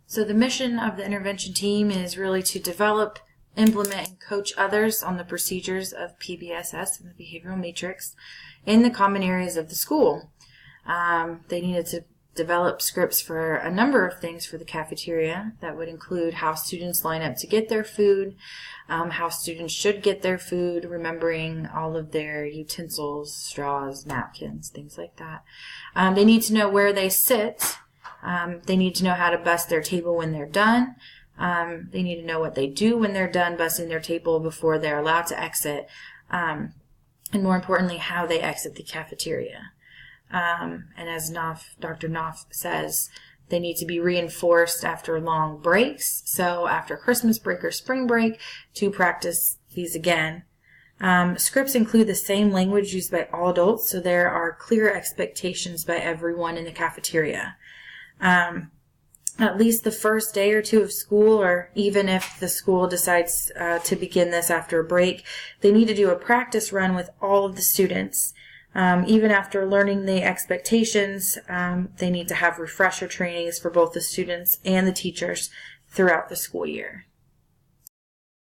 So the mission of the intervention team is really to develop, implement, and coach others on the procedures of PBSS and the behavioral matrix in the common areas of the school. They needed to develop scripts for a number of things for the cafeteria. That would include how students line up to get their food, how students should get their food, remembering all of their utensils, straws, napkins, things like that. They need to know where they sit. They need to know how to bust their table when they're done. They need to know what they do when they're done busting their table before they're allowed to exit. And more importantly, how they exit the cafeteria. And as Dr. Knopf says, they need to be reinforced after long breaks. So after Christmas break or spring break, to practice these again. Scripts include the same language used by all adults, so there are clear expectations by everyone in the cafeteria. At least the first day or two of school, or even if the school decides to begin this after a break, they need to do a practice run with all of the students. Even after learning the expectations, they need to have refresher trainings for both the students and the teachers throughout the school year.